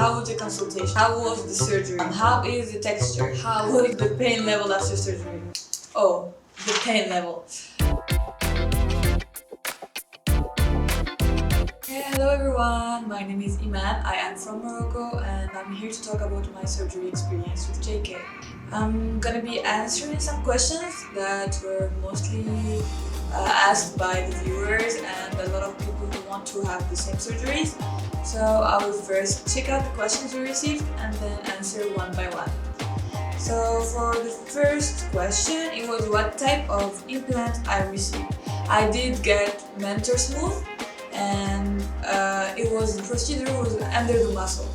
How was the consultation? How was the surgery? How is the texture? How was the pain level after surgery? Oh, the pain level. Hey, hello everyone, my name is Iman, I am from Morocco and I'm here to talk about my surgery experience with JK. I'm gonna be answering some questions that were mostly asked by the viewers and a lot of people who want to have the same surgeries. So I will first check out the questions we received and then answer one by one. So for the first question, it was what type of implant I received. I did get Mentor Smooth and the procedure was under the muscle.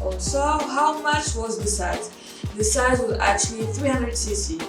Also, how much was the size? The size was actually 300cc.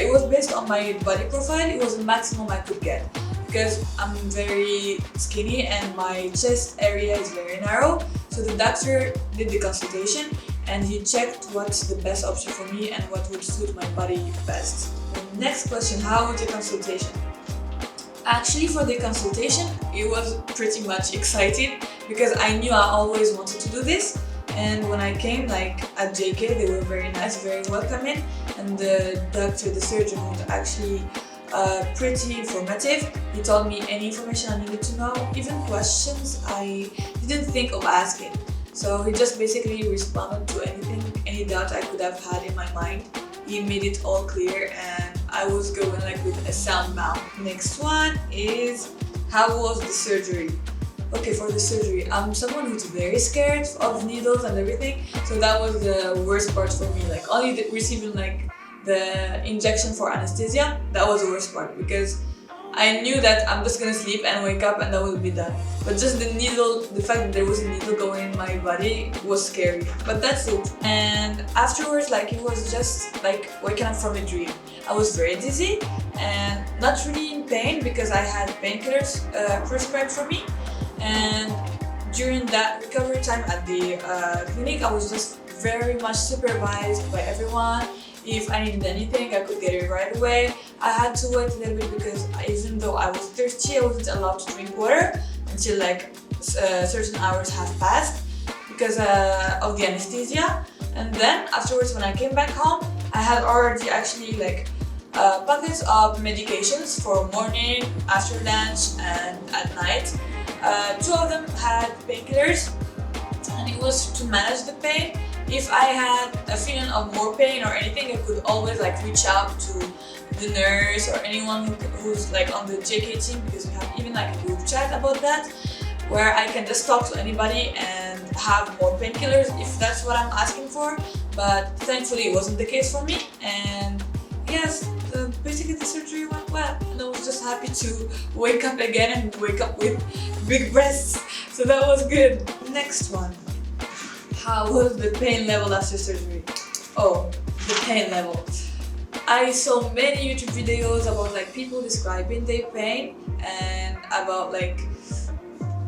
It was based on my body profile, it was the maximum I could get because I'm very skinny and my chest area is very narrow. So the doctor did the consultation and he checked what's the best option for me and what would suit my body best. The next question, how was the consultation? Actually, for the consultation, it was pretty much exciting because I knew I always wanted to do this. And when I came, like at JK, they were very nice, very welcoming, and the doctor, the surgeon, was actually pretty informative. He told me any information I needed to know, even questions I didn't think of asking. So he just basically responded to any doubt I could have had in my mind. He made it all clear and I was going like with a sound mouth. Next one is, how was the surgery? Okay, for the surgery, I'm someone who's very scared of needles and everything, so that was the worst part for me. Like only receiving like the injection for anesthesia, that was the worst part because I knew that I'm just gonna sleep and wake up and that will be done. But just the needle, the fact that there was a needle going in my body was scary. But that's it. And afterwards, like it was just like waking up from a dream. I was very dizzy and not really in pain because I had painkillers prescribed for me. And during that recovery time at the clinic, I was just very much supervised by everyone. If I needed anything, I could get it right away. I had to wait a little bit because even though I was thirsty, I wasn't allowed to drink water until like certain hours have passed because of the anesthesia. And then afterwards, when I came back home, I had already actually like packets of medications for morning, after lunch, and at night. Two of them had painkillers and it was to manage the pain. If I had a feeling of more pain or anything, I could always like reach out to the nurse or anyone who's like on the JK team because we have even like a group chat about that where I can just talk to anybody and have more painkillers if that's what I'm asking for. But thankfully it wasn't the case for me, and yes, basically the surgery went well and I was just happy to wake up again and wake up with big breasts, so that was good. Next one, how was the pain level after surgery? Oh, the pain level. I saw many YouTube videos about like people describing their pain and about like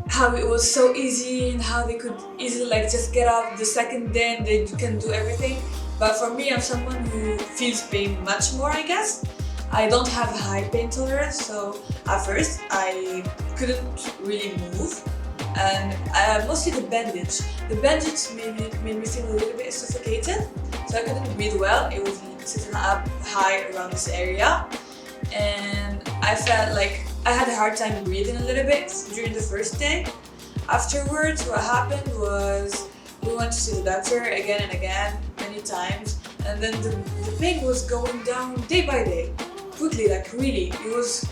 how it was so easy and how they could easily like just get up the second day and they can do everything. But for me, I'm someone who feels pain much more, I guess. I don't have a high pain tolerance, so at first I couldn't really move. And mostly the bandage. The bandage made me feel a little bit suffocated, so I couldn't breathe well. It was sitting up high around this area. And I felt like I had a hard time breathing a little bit during the first day. Afterwards, what happened was we went to see the doctor again and again, many times, and then the pain was going down day by day, quickly, like really. It was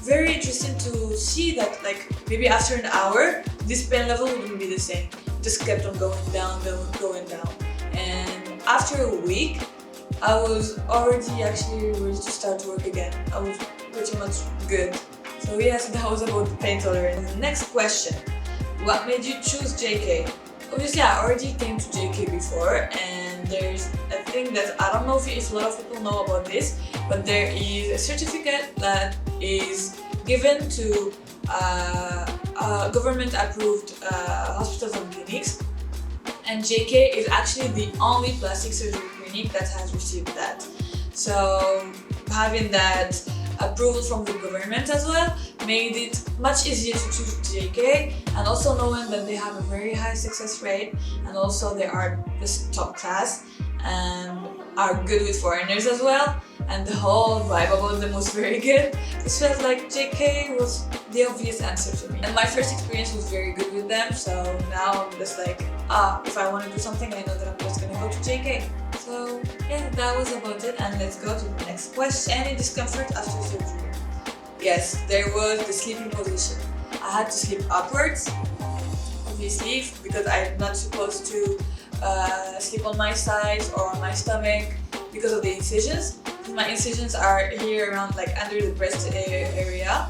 very interesting to see that like maybe after an hour, this pain level wouldn't be the same. It just kept on going down. And after a week, I was already actually ready to start work again. I was pretty much good. So yes, that was about the pain tolerance. The next question, what made you choose JK? Obviously, I already came to JK before, and there's a thing that I don't know if a lot of people know about this, but there is a certificate that is given to government-approved hospitals and clinics, and JK is actually the only plastic surgery clinic that has received that. So having that approval from the government as well made it much easier to choose JK, and also knowing that they have a very high success rate, and also they are just top class and are good with foreigners as well, and the whole vibe about them was very good. It felt like JK was the obvious answer to me. And my first experience was very good with them, so now I'm just like, if I want to do something, I know that I'm just gonna go to JK. So yeah, that was about it, and let's go to the next question. Any discomfort after surgery? Yes, there was the sleeping position. I had to sleep upwards, obviously, because I'm not supposed to sleep on my sides or on my stomach because of the incisions. My incisions are here around like under the breast area,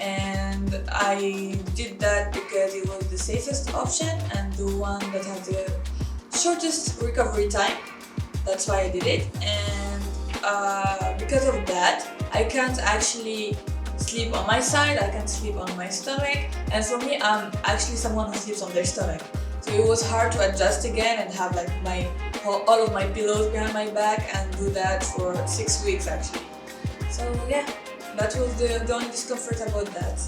and I did that because it was the safest option and the one that had the shortest recovery time. That's why I did it, and because of that I can't actually sleep on my side, I can't sleep on my stomach, and for me I'm actually someone who sleeps on their stomach. So it was hard to adjust again and have like all of my pillows behind my back and do that for 6 weeks actually. So yeah, that was the only discomfort about that.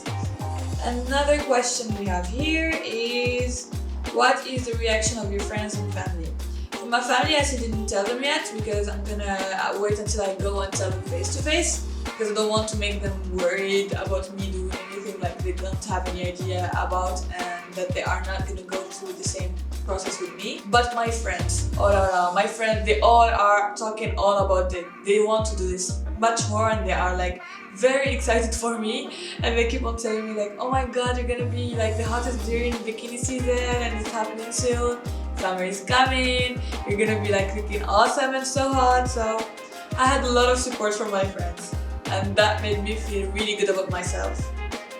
Another question we have here is, what is the reaction of your friends and family? For my family, I still didn't tell them yet because I'm gonna wait until I go and tell them face to face, because I don't want to make them worried about me doing anything like they don't have any idea about, and that they are not gonna go through the same process with me. But my friends, my friends, they all are talking all about it. They want to do this much more, and they are like very excited for me, and they keep on telling me like, oh my god, you're gonna be like the hottest during bikini season and it's happening soon, summer is coming, you're gonna be like looking awesome and so hot. So I had a lot of support from my friends, and that made me feel really good about myself.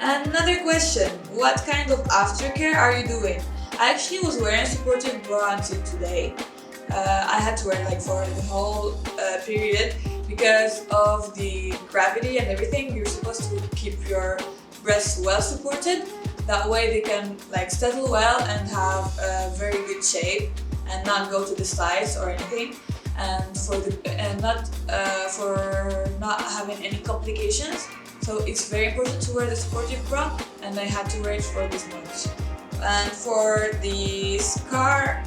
Another question, what kind of aftercare are you doing? I actually was wearing a supportive bra until today. I had to wear like for the whole period because of the gravity and everything. You're supposed to keep your breasts well supported. That way they can like settle well and have a very good shape and not go to the sides or anything, and for not having any complications. So it's very important to wear the supportive bra, and I had to wear it for this much. And for the scar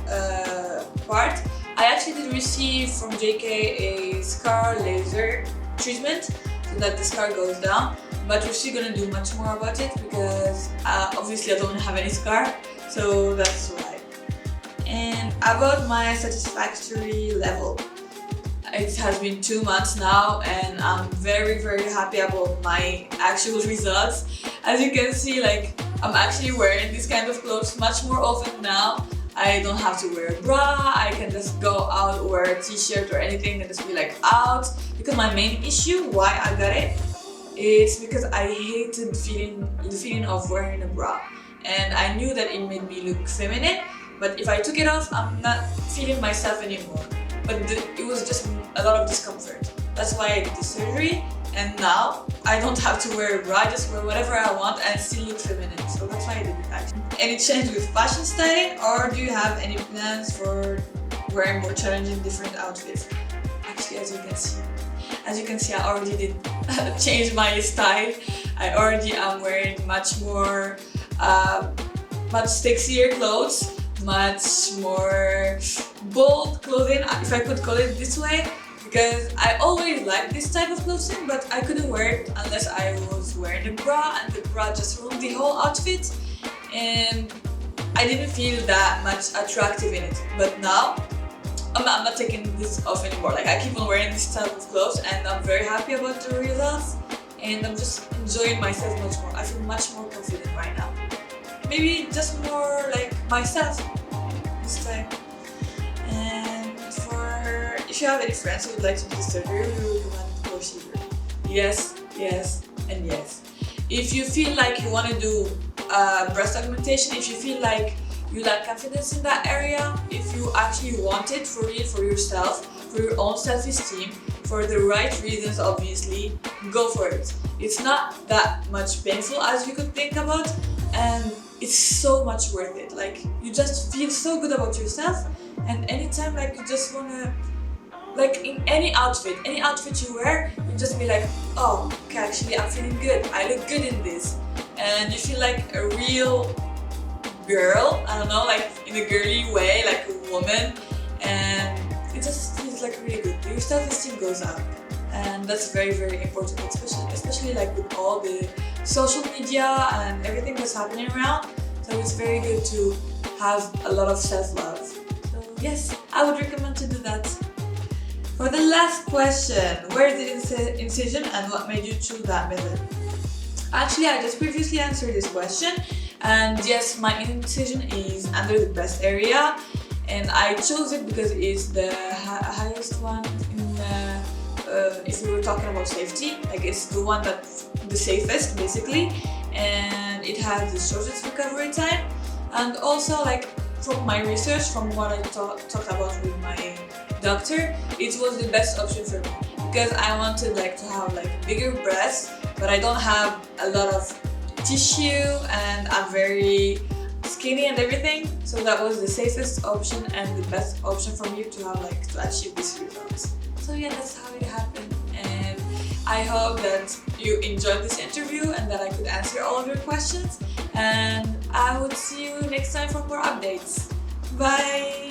part, I actually did receive from JK a scar laser treatment so that the scar goes down, but we're still gonna do much more about it because obviously I don't have any scar, so that's why. And about my satisfactory level, it has been 2 months now, and I'm very happy about my actual results. As you can see, like, I'm actually wearing this kind of clothes much more often now. I don't have to wear a bra, I can just go out, wear a t-shirt or anything and just be like out. Because my main issue, why I got it, it's because I hated the feeling of wearing a bra. And I knew that it made me look feminine, but if I took it off, I'm not feeling myself anymore. But it was just a lot of discomfort. That's why I did the surgery, and now I don't have to wear a bra, I just wear whatever I want and still look feminine. So that's why I did it actually. Any change with fashion styling, or do you have any plans for wearing more challenging different outfits? Actually, as you can see, I already did change my style. I already am wearing much more, much sexier clothes, much more bold clothing, if I could call it this way, because I always liked this type of clothing, but I couldn't wear it unless I was wearing a bra, and the bra just ruined the whole outfit, and I didn't feel that much attractive in it. But now, I'm not taking this off anymore. Like, I keep on wearing this type of clothes, and I'm very happy about the results, and I'm just enjoying myself much more. I feel much more confident right now. Maybe just more like myself this time. And if you have any friends who would like to do the surgery, we will recommend the procedure. Yes, yes, and yes. If you feel like you want to do breast augmentation, if you feel like you lack confidence in that area, if you actually want it for real, for yourself, for your own self-esteem, for the right reasons obviously, go for it. It's not that much painful as you could think about, and it's so much worth it. Like, you just feel so good about yourself, and anytime like you just wanna like in any outfit you wear, you just be like, oh, okay, actually I'm feeling good. I look good in this, and you feel like a real girl. I don't know, like in a girly way, like a woman, and it just feels like really good. Your self-esteem goes up, and that's very, very important, especially like with all the social media and everything that's happening around. So it's very good to have a lot of self-love. So yes, I would recommend to do that. For the last question, where is the incision and what made you choose that method? Actually, I just previously answered this question, and yes, my incision is under the breast area, and I chose it because it's the highest one in if we were talking about safety, like it's the one that's the safest basically, and it has the shortest recovery time, and also like from my research, from what I talked about with my doctor, it was the best option for me because I wanted like to have like bigger breasts, but I don't have a lot of tissue and I'm very skinny and everything, so that was the safest option and the best option for me to have like to achieve these results. So yeah, that's how it happened, and I hope that you enjoyed this interview and that I could answer all of your questions, and I would see you next time for more updates. Bye!